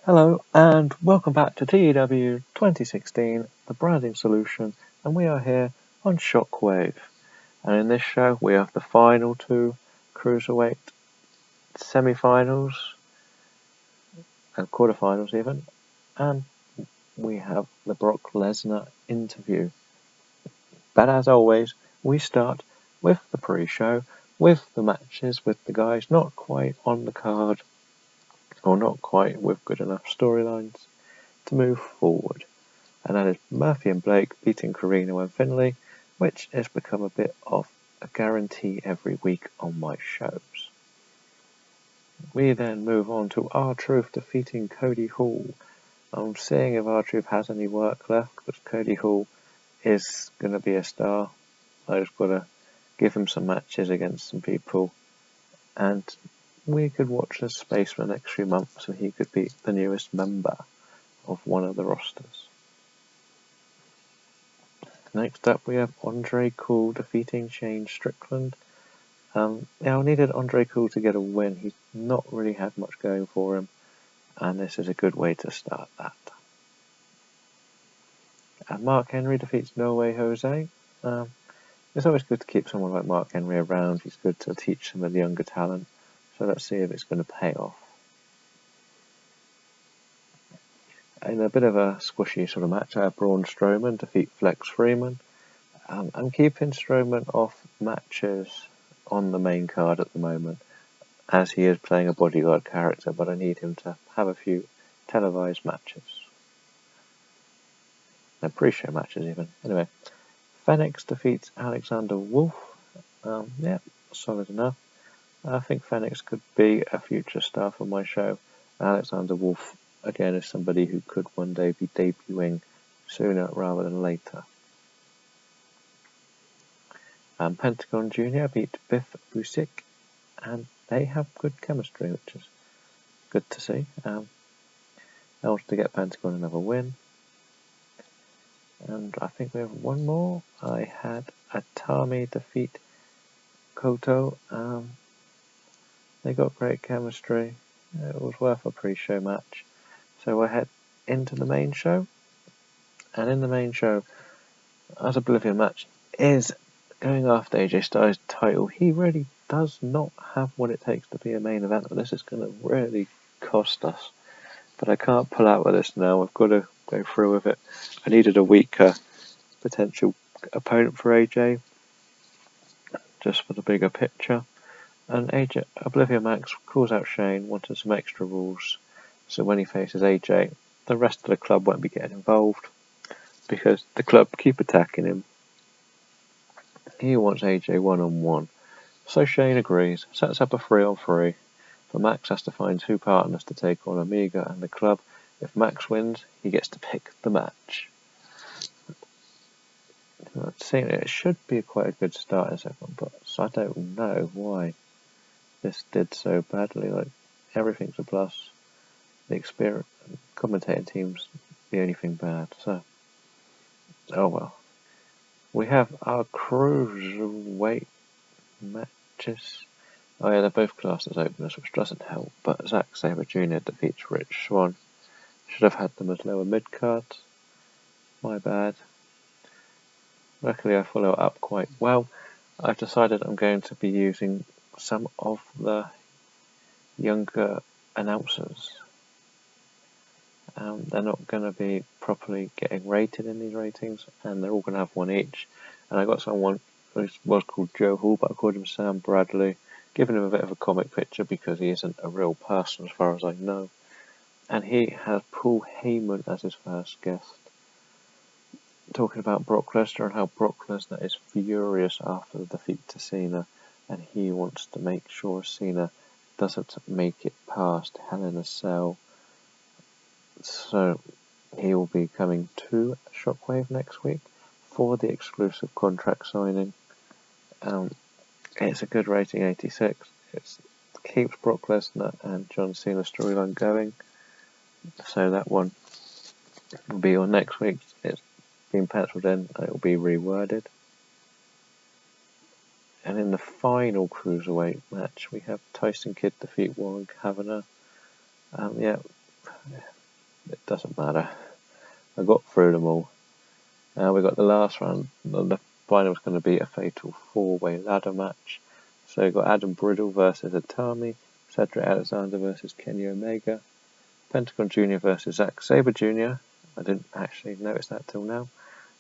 Hello and welcome back to TEW 2016, the branding solution, and we are here on Shockwave. And in this show we have the final two cruiserweight semi-finals and quarterfinals even, and we have the Brock Lesnar interview. But as always, we start with the pre-show, with the matches, with the guys not quite on the card, or not quite with good enough storylines to move forward. And that is Murphy and Blake beating Carino and Finlay, which has become a bit of a guarantee every week on my shows. We then move on to R-Truth defeating Cody Hall. I'm seeing if R-Truth has any work left, because Cody Hall is going to be a star. I just got to give him some matches against some people, and we could watch this space for the next few months and he could be the newest member of one of the rosters. Next up we have Andre Cool defeating Shane Strickland. I needed Andre Cool to get a win. He's not really had much going for him, and this is a good way to start that. And Mark Henry defeats No Way Jose. It's always good to keep someone like Mark Henry around. He's good to teach some of the younger talent. So let's see if it's going to pay off. In a bit of a squishy sort of match, I have Braun Strowman defeat Flex Freeman. I'm keeping Strowman off matches on the main card at the moment, as he is playing a bodyguard character, but I need him to have a few televised matches. No, pre-show matches even. Anyway, Fenix defeats Alexander Wolf. Solid enough. I think Fenix could be a future star for my show. Alexander Wolf, again, is somebody who could one day be debuting sooner rather than later. Pentagon Jr. beat Biff Busick, and they have good chemistry, which is good to see. I wanted to get Pentagon another win. And I think we have one more. I had Atami defeat Koto. They got great chemistry. It was worth a pre-show match. So I head into the main show. And in the main show, as Oblivion match is going after AJ Styles' title. He really does not have what it takes to be a main eventer. This is going to really cost us. But I can't pull out with this now. I've got to go through with it. I needed a weaker potential opponent for AJ, just for the bigger picture. And AJ, Oblivion Max calls out Shane, wanted some extra rules. So when he faces AJ, the rest of the club won't be getting involved, because the club keep attacking him. He wants AJ one-on-one. So Shane agrees, sets up a 3-on-3. So Max has to find two partners to take on Omega and the club. If Max wins, he gets to pick the match. It should be quite a good start in second, but I don't know why this did so badly. Like, everything's a plus. The experience, commentating team's the only thing bad. So, oh well. We have our cruiserweight matches. Oh yeah, they're both classed as openers, which doesn't help. But Zack Sabre Jr. defeats Rich Swann. Should have had them as lower mid cards. My bad. Luckily I follow it up quite well. I've decided I'm going to be using some of the younger announcers. They're not going to be properly getting rated in these ratings, and they're all going to have one each. And I got someone who was called Joe Hall, but I called him Sam Bradley, giving him a bit of a comic picture because he isn't a real person as far as I know. And he has Paul Heyman as his first guest, talking about Brock Lesnar and how Brock Lesnar is furious after the defeat to Cena, and he wants to make sure Cena doesn't make it past Hell in a Cell. So he will be coming to Shockwave next week for the exclusive contract signing. It's a good rating, 86. It keeps Brock Lesnar and John Cena's storyline going. So that one will be on next week. It's been penciled in. It will be reworded. And in the final cruiserweight match, we have Tyson Kidd defeat Warren Kavanagh. it doesn't matter. I got through them all. We got the last round. The final was going to be a fatal 4-way ladder match. So we got Adam Bridle versus Atami, Cedric Alexander versus Kenny Omega, Pentagon Jr. versus Zack Sabre Jr. I didn't actually notice that till now.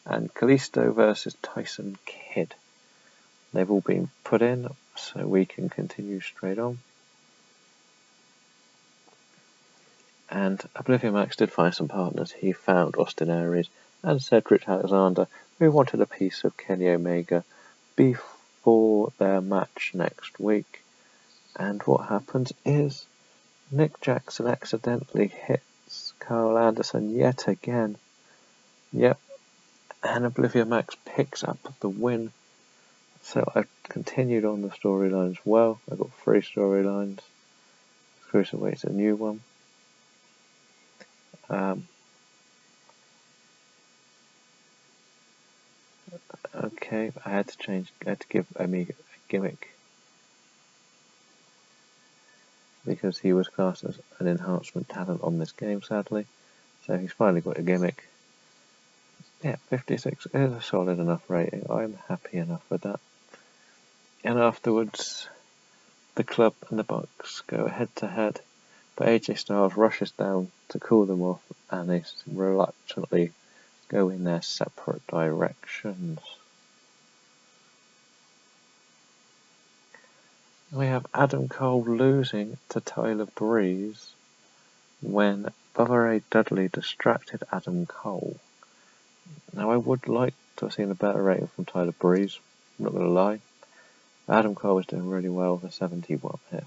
And Kalisto versus Tyson Kidd. They've all been put in, so we can continue straight on. And Oblivion Max did find some partners. He found Austin Aries and Cedric Alexander, who wanted a piece of Kenny Omega before their match next week. And what happens is Nick Jackson accidentally hits Carl Anderson yet again. Yep. And Oblivion Max picks up the win. So I've continued on the storylines well. I've got 3 storylines. Cruiserweight's a new one. Okay, I had to give Omega a gimmick because he was classed as an enhancement talent on this game, sadly. So he's finally got a gimmick. Yeah, 56 is a solid enough rating. I'm happy enough with that. And afterwards, the Club and the Bucks go head to head, but AJ Styles rushes down to cool them off, and they reluctantly go in their separate directions. We have Adam Cole losing to Tyler Breeze when Bubba Ray Dudley distracted Adam Cole. Now, I would like to have seen a better rating from Tyler Breeze, I'm not going to lie. Adam Cole was doing really well for 71 here.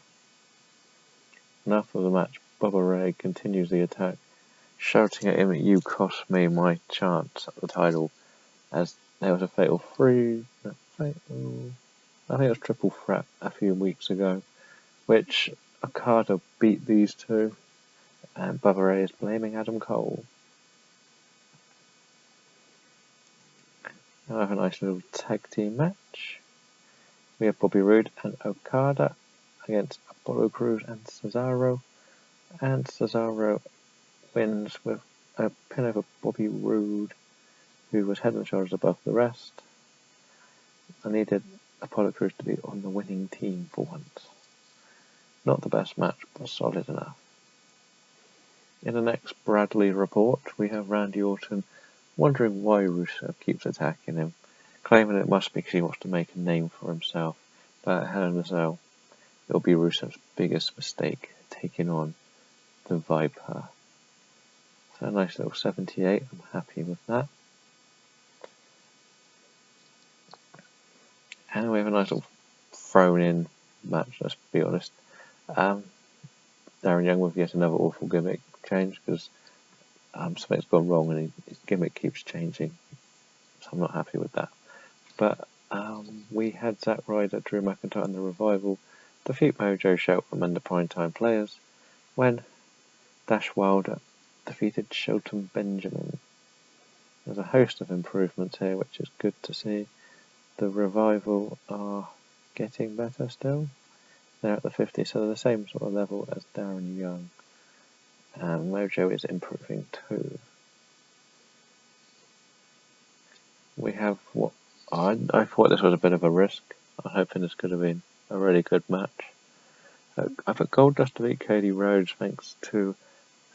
And after the match, Bubba Ray continues the attack, shouting at him, "You cost me my chance at the title," as there was a fatal 3, I think it was triple threat a few weeks ago, which Okada beat these two, and Bubba Ray is blaming Adam Cole. Now I have a nice little tag team match. We have Bobby Roode and Okada against Apollo Crews and Cesaro, and Cesaro wins with a pin over Bobby Roode, who was head and shoulders above the rest. I needed Apollo Crews to be on the winning team for once. Not the best match, but solid enough. In the next Bradley report, we have Randy Orton wondering why Rusev keeps attacking him, claiming it must be because he wants to make a name for himself. But at Hell in a Cell, it'll be Rusev's biggest mistake, taking on the Viper. So a nice little 78, I'm happy with that. And we have a nice little thrown-in match, let's be honest. Darren Young with yet another awful gimmick change, because something's gone wrong and his gimmick keeps changing. So I'm not happy with that. But we had Zack Ryder, Drew McIntyre and the Revival defeat Mojo, Shelton and the Primetime Players when Dash Wilder defeated Shelton Benjamin. There's a host of improvements here, which is good to see. The Revival are getting better still. They're at the 50, so they're the same sort of level as Darren Young. And Mojo is improving too. We have what I thought this was a bit of a risk. I'm hoping this could have been a really good match. I put Goldust to beat Cody Rhodes thanks to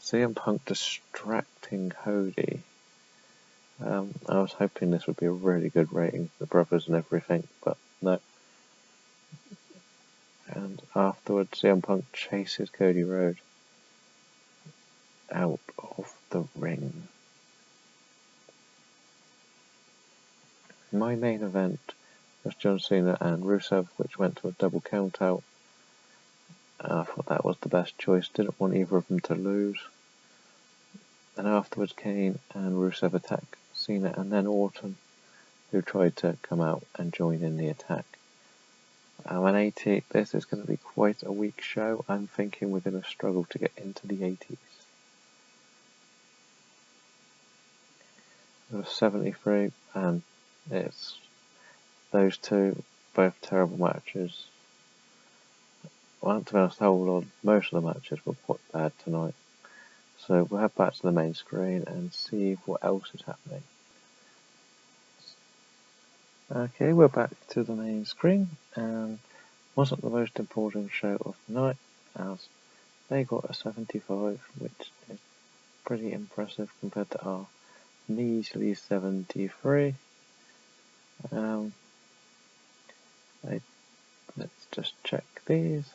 CM Punk distracting Cody. I was hoping this would be a really good rating, the brothers and everything, but no. And afterwards, CM Punk chases Cody Rhodes out of the ring. My main event was John Cena and Rusev, which went to a double count out. I thought that was the best choice, didn't want either of them to lose. And afterwards, Kane and Rusev attack Cena and then Orton, who tried to come out and join in the attack. An 80, this is going to be quite a weak show. I'm thinking we're going to struggle to get into the 80s. It was 73, and it's those two, both terrible matches. Well, to be honest, most of the matches were quite bad tonight. So we'll head back to the main screen and see what else is happening. Okay, we're back to the main screen, and wasn't the most important show of the night, as they got a 75, which is pretty impressive compared to our measly 73. Let's just check these.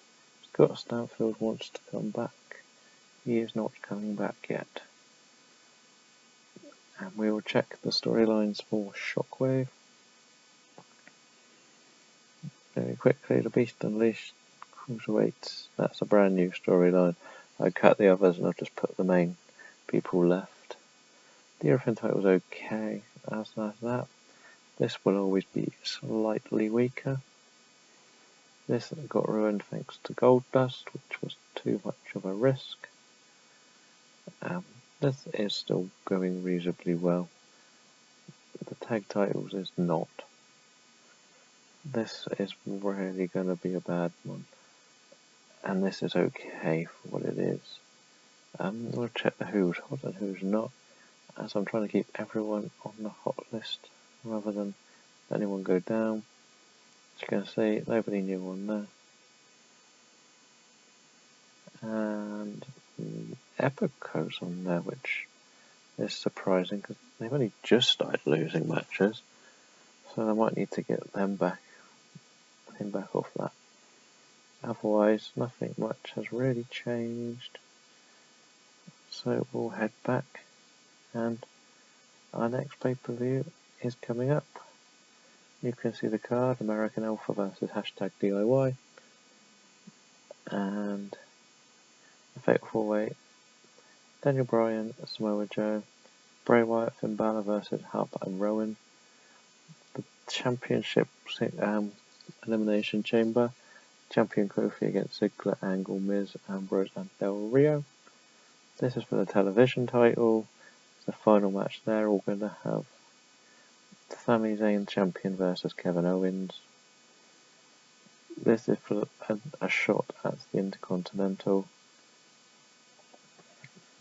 Scott Stanfield wants to come back. He is not coming back yet. And we will check the storylines for Shockwave. Very quickly, The Beast Unleashed, Cruiserweights. That's a brand new storyline. I cut the others and I've just put the main people left. The European title's okay. As that. This will always be slightly weaker. This got ruined thanks to Goldust, which was too much of a risk. This is still going reasonably well. The tag titles is not. This is really going to be a bad one. And this is okay for what it is. We'll check the who's hot and who's not, as I'm trying to keep everyone on the hot list rather than anyone go down. As you can see, nobody new on there. And Epico's on there, which is surprising because they've only just started losing matches, so I might need to get him back off that. Otherwise, nothing much has really changed. So we'll head back, and our next pay-per-view is coming up. You can see the card: American Alpha versus #DIY, and the Fatal 4-Way: Daniel Bryan, Samoa Joe, Bray Wyatt, Finn Balor versus Harper and Rowan. The Championship Elimination Chamber, Champion Kofi against Ziggler, Angle, Miz, Ambrose and Del Rio. This is for the television title. The final match there, we're going to have Sami Zayn champion versus Kevin Owens. This is for a shot at the Intercontinental.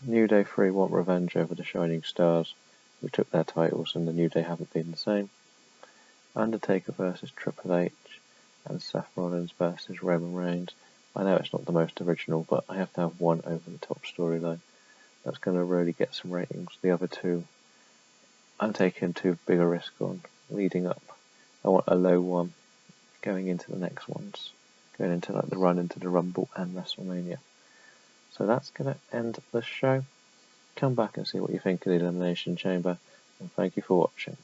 New Day 3 want revenge over the Shining Stars, who took their titles, and the New Day haven't been the same. Undertaker versus Triple H, and Seth Rollins versus Roman Reigns. I know it's not the most original, but I have to have one over-the-top storyline that's going to really get some ratings. The other two, I'm taking too big a risk on leading up. I want a low one going into the next ones, going into like the run into the Rumble and WrestleMania. So that's going to end the show. Come back and see what you think of the Elimination Chamber, and thank you for watching.